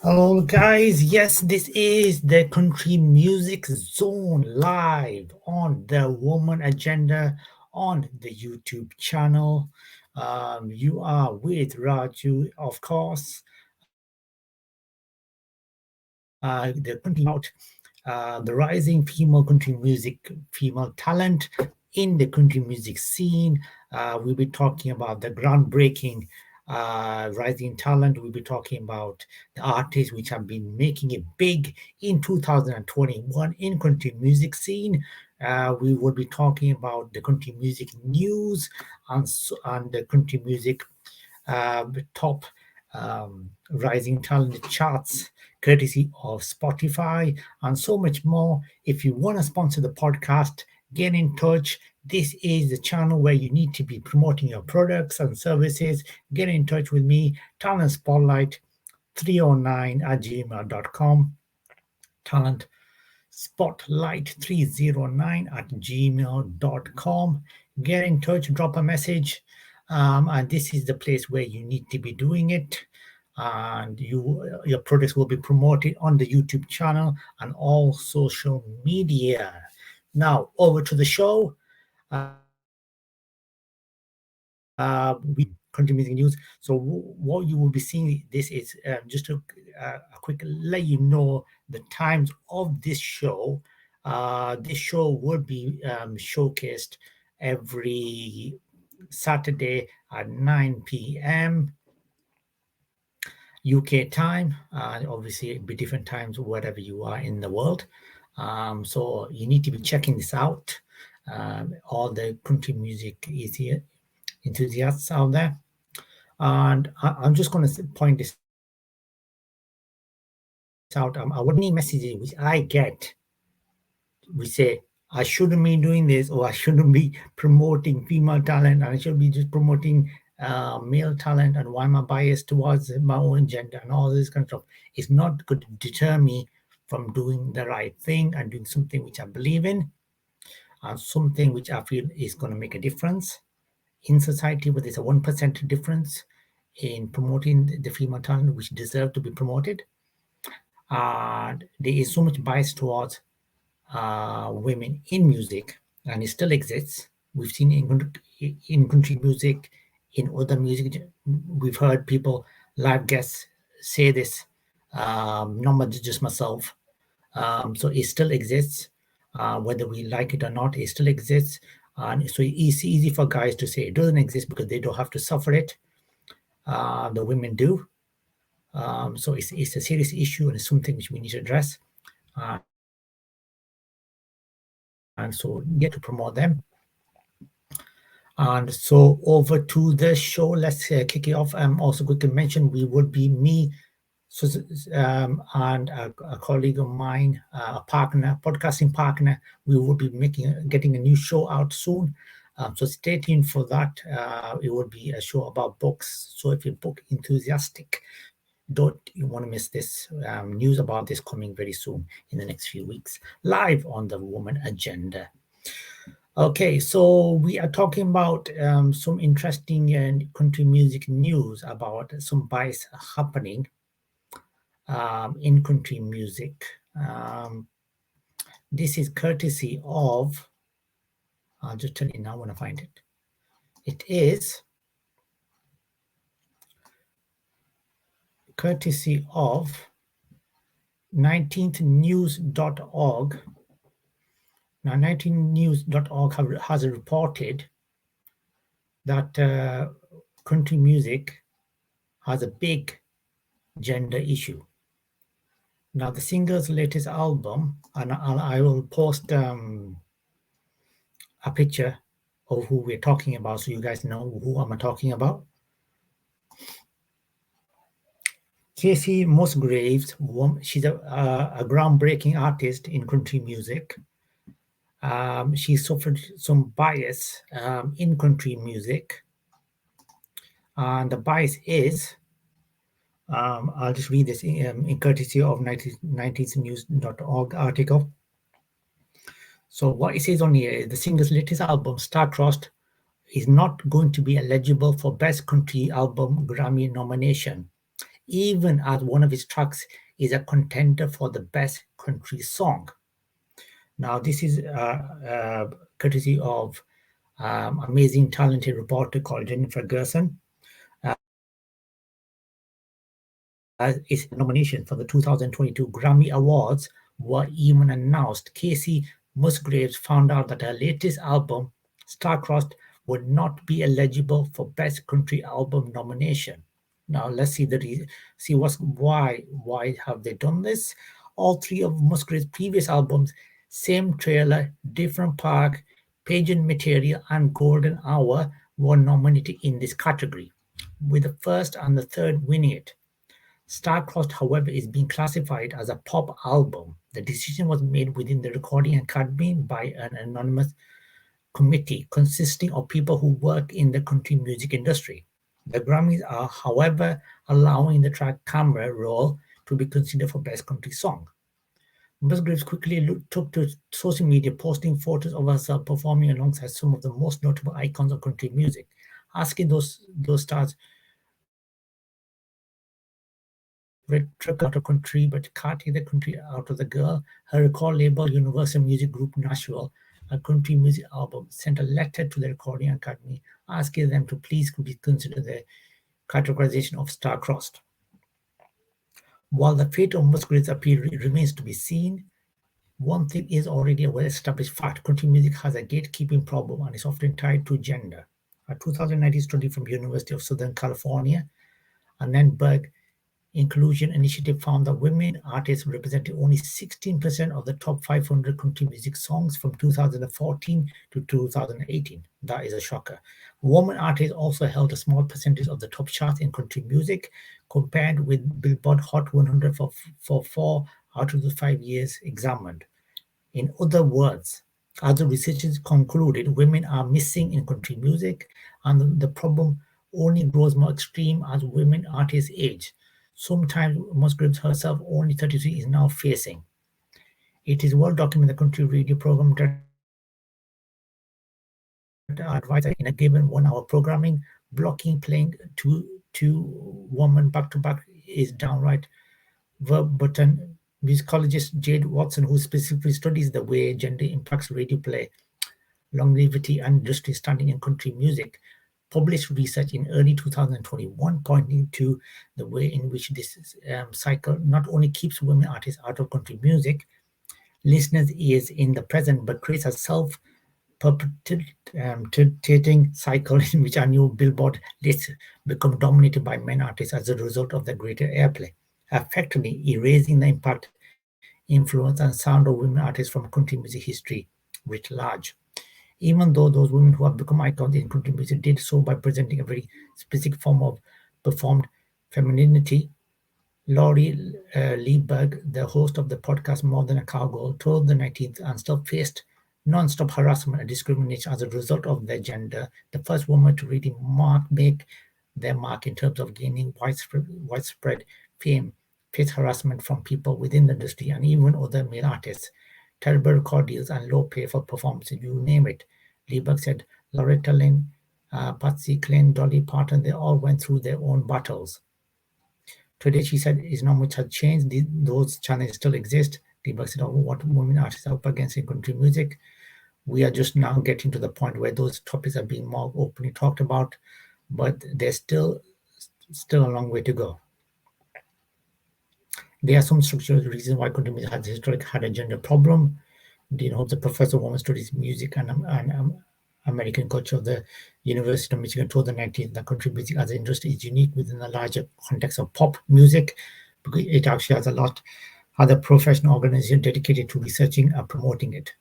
Hello, guys. Yes, this is the Country Music Zone live on the Woman Agenda on the YouTube channel. You are with Raju, of course. The about the rising female country music, female talent in the country music scene. We'll be talking about the groundbreaking rising talent. We'll be talking about the artists which have been making it big in 2021 in country music scene. We will be talking about the country music news and the country music top rising talent charts courtesy of Spotify and so much more. If you want to sponsor the podcast, get in touch. This is the channel where you need to be promoting your products and services. Get in touch with me, Talent Spotlight 309 at gmail.com. Talent spotlight309 at gmail.com. Get in touch, drop a message. And this is the place where you need to be doing it. And your products will be promoted on the YouTube channel and all social media. Now, over to the show. We country music news. So what you will be seeing this is just a quick let you know the times of this show. This show will be showcased every Saturday at 9 p.m. UK time. Obviously, it'll be different times wherever you are in the world. So you need to be checking this out. All the country music is here enthusiasts out there. And I'm just going to point this out. Any messages which I get, we say, I shouldn't be doing this, or I shouldn't be promoting female talent, and I should be just promoting male talent, and why am I biased towards my own gender and all this kind of stuff. It's not going to deter me from doing the right thing and doing something which I believe in, and something which I feel is going to make a difference in society, where there's a 1% difference in promoting the female talent which deserve to be promoted. There is so much bias towards women in music, and it still exists. We've seen in country music, in other music, we've heard people, live guests, say this, not just myself. So it still exists, whether we like it or not. It still exists, and so it's easy for guys to say it doesn't exist because they don't have to suffer it. The women do. So it's a serious issue, and it's something which we need to address. And so get to promote them. And so over to the show. Let's kick it off. Also quickly mention we would be me and a colleague of mine, a partner, podcasting partner. We will be getting a new show out soon. So stay tuned for that. It will be a show about books. So if you're book enthusiastic, don't you want to miss this news about this coming very soon in the next few weeks, live on the Woman Agenda. Okay, so we are talking about some interesting country music news about some bias happening in country music. This is courtesy of, I'll just tell you now when I find it. It is courtesy of 19thnews.org. Now, 19thnews.org has reported that country music has a big gender issue. Now, the singer's latest album, and I will post a picture of who we're talking about so you guys know who I'm talking about. Casey Musgraves, she's a groundbreaking artist in country music. She suffered some bias in country music. And the bias is, I'll just read this in courtesy of 19thnews.org article. So what it says on here, the singer's latest album, Star-Crossed, is not going to be eligible for Best Country Album Grammy nomination, even as one of his tracks is a contender for the best country song. Now, this is courtesy of amazing, talented reporter called Jennifer Gerson. Its nomination for the 2022 Grammy Awards were even announced. Casey Musgraves found out that her latest album, Star-Crossed, would not be eligible for Best Country Album nomination. Now let's see see why have they done this? All three of Musgraves' previous albums, same trailer, different park, pageant material, and Golden Hour, were nominated in this category, with the first and the third winning it. Star-Crossed, however, is being classified as a pop album. The decision was made within the Recording Academy by an anonymous committee consisting of people who work in the country music industry. The Grammys are, however, allowing the track Camera Roll to be considered for Best Country Song. Musgraves quickly took to social media, posting photos of herself performing alongside some of the most notable icons of country music, asking those stars trick out of country, but can't take the country out of the girl. Her record label, Universal Music Group Nashville, a country music album, sent a letter to the Recording Academy asking them to please consider the categorization of Star-Crossed. While the fate of Musgrave's appeal remains to be seen, one thing is already a well-established fact: country music has a gatekeeping problem and is often tied to gender. A 2019 study from University of Southern California, Annenberg Inclusion Initiative found that women artists represented only 16% of the top 500 country music songs from 2014 to 2018. That is a shocker. Women artists also held a small percentage of the top charts in country music, compared with Billboard Hot 100 for 4 out of the 5 years examined. In other words, other researchers concluded women are missing in country music, and the problem only grows more extreme as women artists age. Sometimes Musgraves herself, only 33, is now facing. It is well documented the country radio program advisor in a given 1 hour programming, blocking playing two women back to back is downright verboten. Musicologist Jade Watson, who specifically studies the way gender impacts radio play, longevity, and industry standing in country music, published research in early 2021 pointing to the way in which this cycle not only keeps women artists out of country music listeners' ears in the present, but creates a self-perpetuating cycle in which our new Billboard lists become dominated by men artists as a result of the greater airplay, effectively erasing the impact, influence, and sound of women artists from country music history writ large. Even though those women who have become icons in country music did so by presenting a very specific form of performed femininity, Laurie Lieberg, the host of the podcast More Than a Cowgirl, told the 19th and still faced non-stop harassment and discrimination as a result of their gender, the first woman to really make their mark in terms of gaining widespread fame, faced harassment from people within the industry and even other male artists, terrible record deals and low pay for performances, you name it. Lieberg said Loretta Lynn, Patsy Cline, Dolly Parton, they all went through their own battles. Today, she said, is not much has changed. Those challenges still exist. Lieberg said, what women artists are up against in country music. We are just now getting to the point where those topics are being more openly talked about, but there's still a long way to go. There are some structural reasons why country music has historically had a gender problem. Dean Holmes, a professor of women studies music and American culture of the University of Michigan, told the 19th that country music as an industry is unique within the larger context of pop music, because it actually has a professional organization dedicated to researching and promoting it.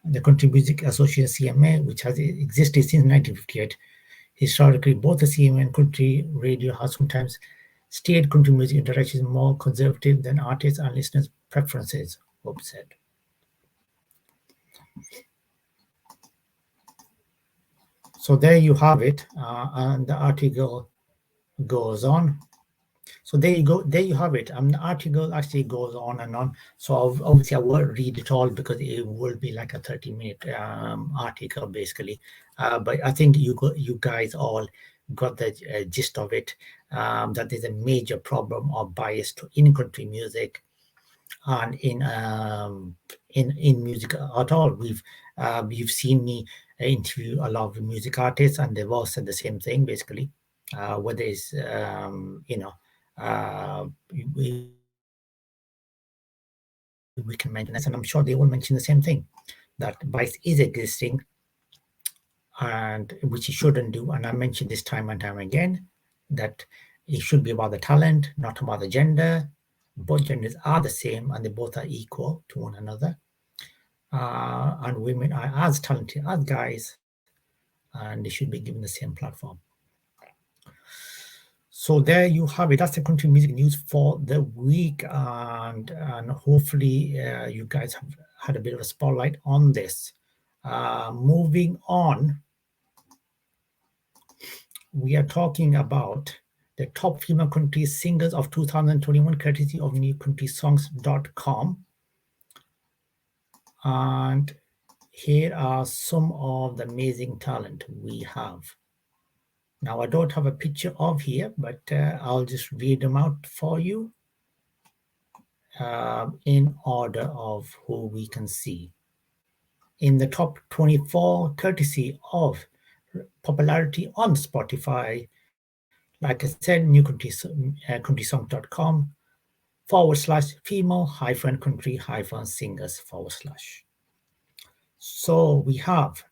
The Country Music Association (CMA), which has existed since 1958, historically both the CMA and country radio has sometimes steered country music in directions more conservative than artists and listeners' preferences, Hope said. So there you have it, and the article goes on. So there you go. There you have it. The article actually goes on and on. So obviously I won't read it all because it will be like a 30-minute article basically. But I think you guys all got the gist of it. That there's a major problem of bias in country music and in music at all. You've seen me interview a lot of music artists, and they've all said the same thing basically. Whether it's we can mention this, and I'm sure they will mention the same thing, that bias is existing, and which you shouldn't do. And I mentioned this time and time again that it should be about the talent, not about the gender. Both genders are the same and they both are equal to one another. And women are as talented as guys, and they should be given the same platform. So there you have it. That's the country music news for the week, and hopefully you guys have had a bit of a spotlight on this. Moving on, we are talking about the top female country singers of 2021, courtesy of newcountrysongs.com. And here are some of the amazing talent we have. Now, I don't have a picture of here, but I'll just read them out for you in order of who we can see. In the top 24, courtesy of popularity on Spotify, like I said, newcountrysong.com / female-country-singers /. So we have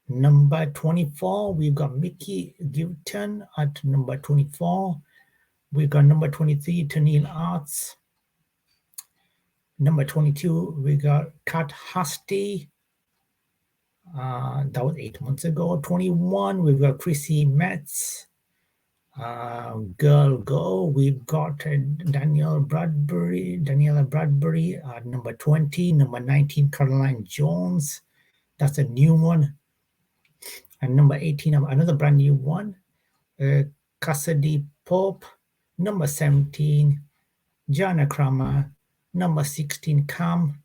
number 24, we've got Mickey Gilton at number 24. We've got number 23, Tennille Arts. Number 22, we got Kat Hasty. That was 8 months ago. 21, we've got Chrissy Metz. Girl Go, we've got Daniela Bradbury at number 20. Number 19, Caroline Jones. That's a new one. And number 18, another brand new one, Cassidy Pope. Number 17, Jana Kramer. Number 16, Cam.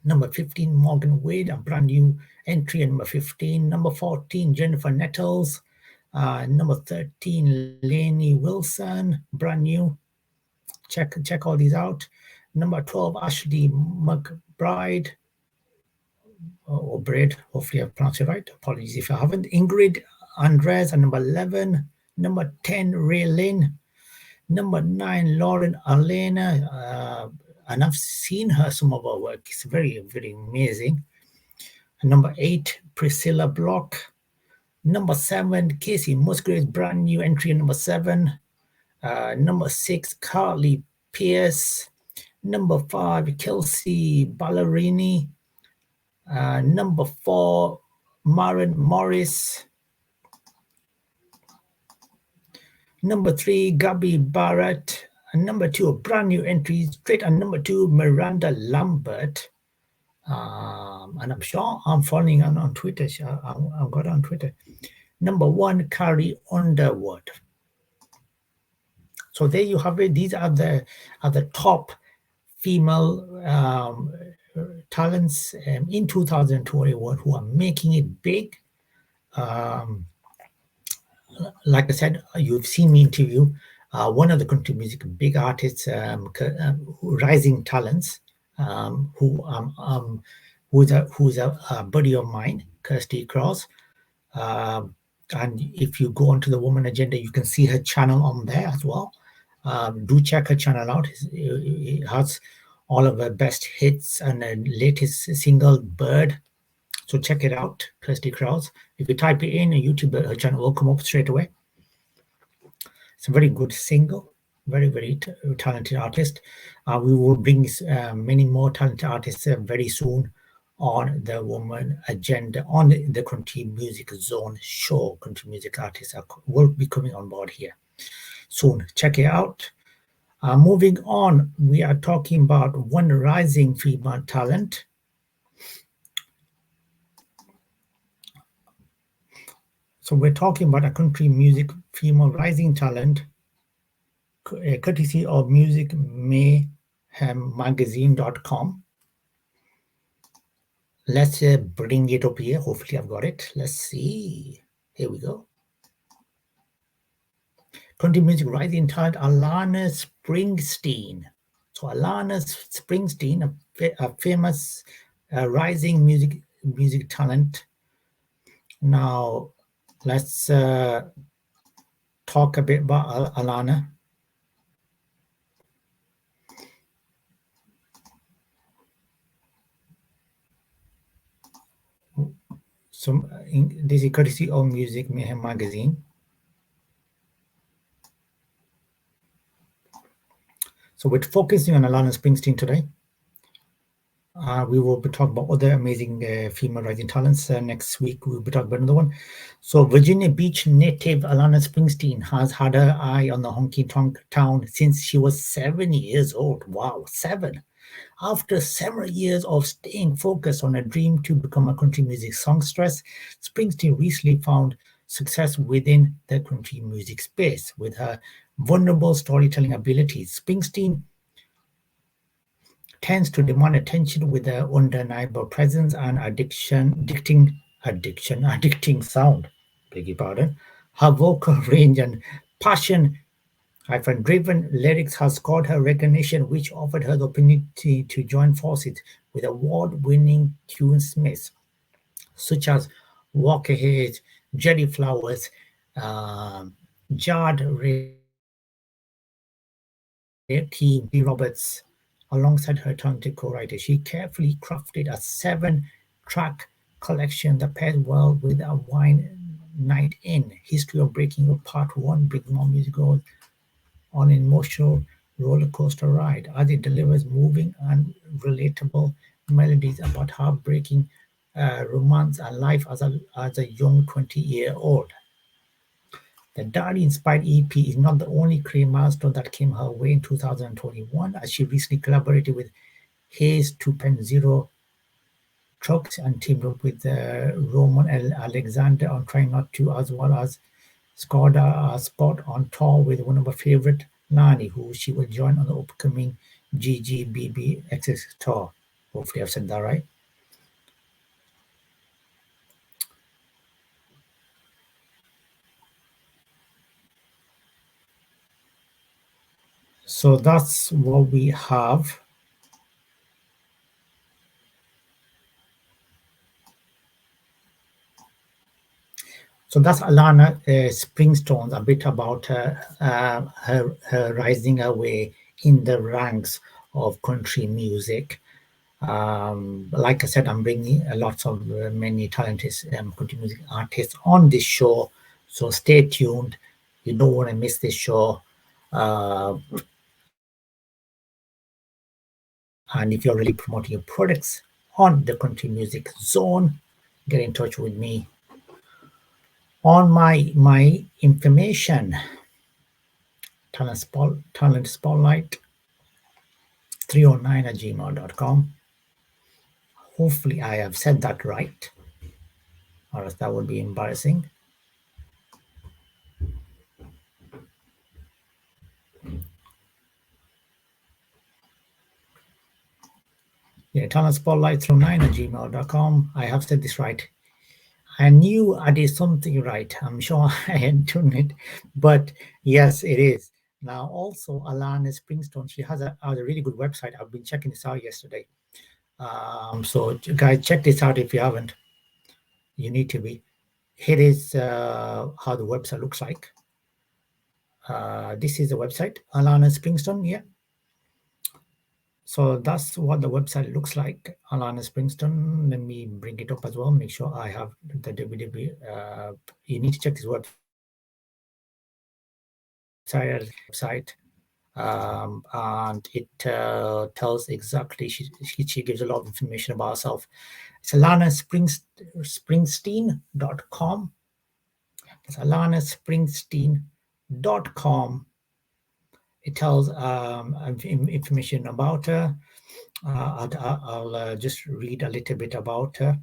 Number 15, Morgan Wade, a brand new entry at number 15. Number 14, Jennifer Nettles. Number 13, Lainey Wilson, brand new. Check all these out. Number 12, Ashley McBride. Or Braid, hopefully I pronounced it right. Apologies if I haven't. Ingrid Andres at number 11. Number 10, Ray Lynn. Number 9, Lauren Alana. And I've seen some of her work. It's very, very amazing. And number 8, Priscilla Block. Number 7, Casey Musgrave's brand new entry at number 7. Number 6, Carly Pierce. Number 5, Kelsey Ballerini. Number 4, Maren Morris. Number 3, Gabby Barrett. And number 2, a brand new entry straight at number 2, Miranda Lambert. And I'm sure I'm following on Twitter. I've got on Twitter. Number 1, Carrie Underwood. So there you have it. These are the top female talents in 2021 who are making it big. Like I said, you've seen me interview one of the country music big artists, rising talents, who's a buddy of mine, Kirsty Cross. And if you go onto the Woman Agenda, you can see her channel on there as well. Do check her channel out. It has all of her best hits and the latest single, Bird. So check it out, Kirsty Krause. If you type it in on YouTube, her channel will come up straight away. It's a very good single, very, very talented artist. We will bring many more talented artists very soon on the Woman Agenda, on the Country Music Zone show. Country music artists will be coming on board here soon. Check it out. Moving on, we are talking about one rising female talent. So we're talking about a country music female rising talent, courtesy of musicmayhemmagazine.com. Let's bring it up here. Hopefully I've got it. Let's see. Here we go. country music rising talent Alana Springsteen. So Alana Springsteen, a famous rising music talent. Now let's talk a bit about Alana. So this is courtesy of Music Mayhem magazine. So we're focusing on Alana Springsteen today. We will be talking about other amazing female rising talents. Next week, we'll be talking about another one. So, Virginia Beach native Alana Springsteen has had her eye on the honky tonk town since she was 7 years old. Wow, 7. After several years of staying focused on a dream to become a country music songstress, Springsteen recently found success within the country music space with her vulnerable storytelling abilities. Springsteen tends to demand attention with her undeniable presence and addicting sound. Beg your pardon. Her vocal range and passion driven lyrics has scored her recognition, which offered her the opportunity to join forces with award winning tunesmiths such as Walker Hayes, Jerry Flowers, um, Jard T. B. Roberts, alongside her talented co-writer. She carefully crafted a 7-track collection that pairs well with a wine night in. History of Breaking Up Part 1 brings more music on an emotional roller coaster ride as it delivers moving and relatable melodies about heartbreaking romance and life as a young 20-year-old. The Diary-inspired EP is not the only career milestone that came her way in 2021, as she recently collaborated with Hayes 2.0 Trucks and teamed up with Roman Alexander on Trying Not To, as well as scored a spot on tour with one of her favorite, Nani, who she will join on the upcoming GGBBXX tour. Hopefully, I've said that right. So that's what we have. So that's Alana Springstone's a bit about her rising her way in the ranks of country music. Like I said, I'm bringing a lots of many talented country music artists on this show. So stay tuned. You don't want to miss this show. Uh, and if you're really promoting your products on the country music zone, get in touch with me on my information. Talent Spotlight 309@gmail.com. Hopefully, I have said that right, or else that would be embarrassing. Yeah, Talent Spotlight 309@gmail.com. I have said this right. I knew I did something right. I'm sure I had done it, but yes, it is. Now, also, Alana Springstone, she has a really good website. I've been checking this out yesterday. So, guys, check this out if you haven't. You need to be. Here is how the website looks like. This is the website, Alana Springston. Yeah. So that's what the website looks like, Alana Springston. Let me bring it up as well. Make sure I have the www. You need to check this website, and it tells exactly. She gives a lot of information about herself. It's Springsteen.com. It's AlanaSpringsteen.com. It tells information about her. I'll just read a little bit about her.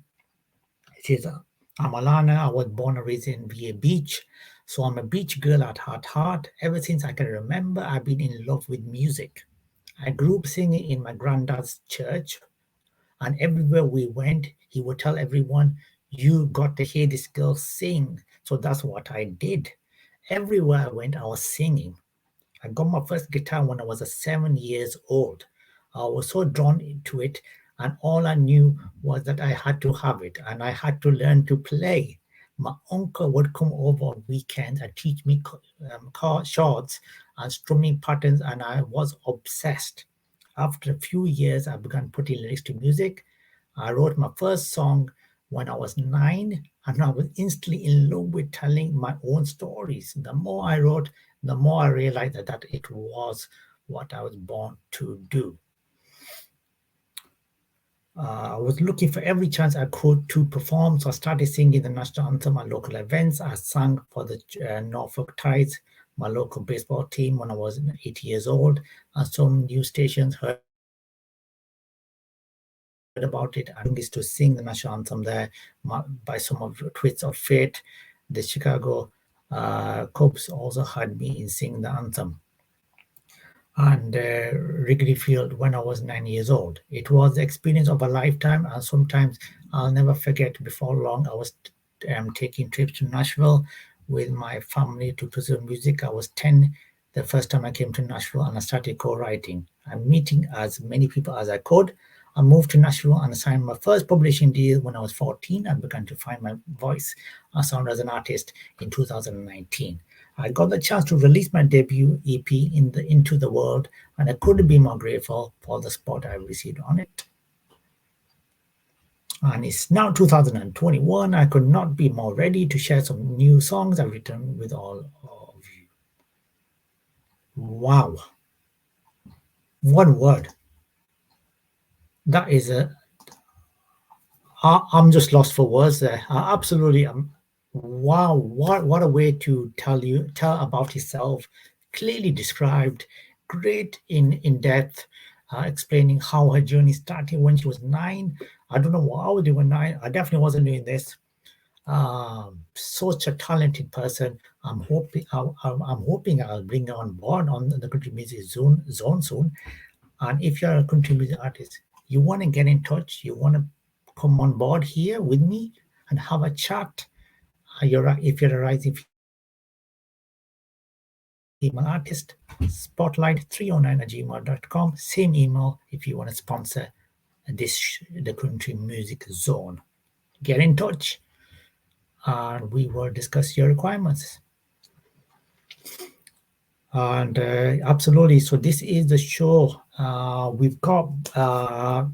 It says, I'm Alana. I was born and raised in VA Beach. So I'm a beach girl at heart. Ever since I can remember, I've been in love with music. I grew up singing in my granddad's church, and everywhere we went, he would tell everyone, you got to hear this girl sing. So that's what I did. Everywhere I went, I was singing. I got my first guitar when I was 7 years old. I was so drawn into it, and all I knew was that I had to have it and I had to learn to play. My uncle would come over on weekends and teach me chords and strumming patterns, and I was obsessed. After a few years, I began putting lyrics to music. I wrote my first song when I was 9, and I was instantly in love with telling my own stories. The more I wrote, the more I realized that it was what I was born to do. I was looking for every chance I could to perform, so I started singing the national anthem at local events. I sang for the Norfolk Tides, my local baseball team, when I was 8 years old, and some news stations heard about it and is to sing the national anthem there by some of Twits of Fate. The Chicago Cubs also had me in singing the anthem and Wrigley Field when I was 9 years old. It was the experience of a lifetime, and sometimes I'll never forget. Before long, I was taking trips to Nashville with my family to pursue music. I was 10 the first time I came to Nashville, and I started co-writing and meeting as many people as I could. I moved to Nashville and signed my first publishing deal when I was 14 and began to find my voice and sound as an artist in 2019. I got the chance to release my debut EP in the Into the World, and I couldn't be more grateful for the support I received on it. And it's now 2021. I could not be more ready to share some new songs I've written with all of you. Wow. One word. That is I'm just lost for words there. Absolutely. Wow. What a way to tell about yourself. Clearly described, great in depth, explaining how her journey started when she was 9. I don't know what I was doing 9. I definitely wasn't doing this. Such a talented person. I'm hoping I'll bring her on board on the country music zone soon. And if you're a country music artist, you want to get in touch, you want to come on board here with me and have a chat. If you're a rising female artist, spotlight309@gmail.com. Same email if you want to sponsor the country music zone. Get in touch and we will discuss your requirements. And absolutely. So this is the show. We've got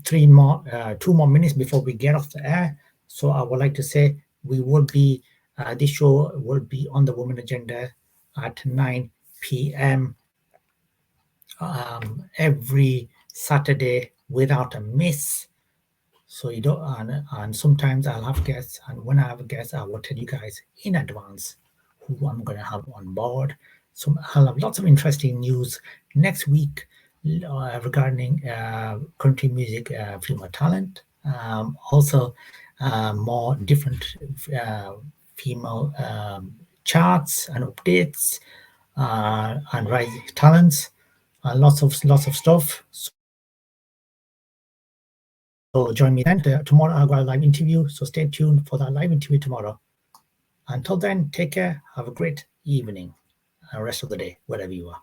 2 more minutes before we get off the air. So I would like to say this show will be on the Women Agenda at 9 p.m. Every Saturday without a miss. So you don't, and sometimes I'll have guests, and when I have a guest, I will tell you guys in advance who I'm going to have on board. So I'll have lots of interesting news next week regarding country music female talent. Also, more different female charts and updates and rising talents. Lots of stuff. So join me then. Tomorrow I've got a live interview, so stay tuned for that live interview tomorrow. Until then, take care. Have a great evening and rest of the day, wherever you are.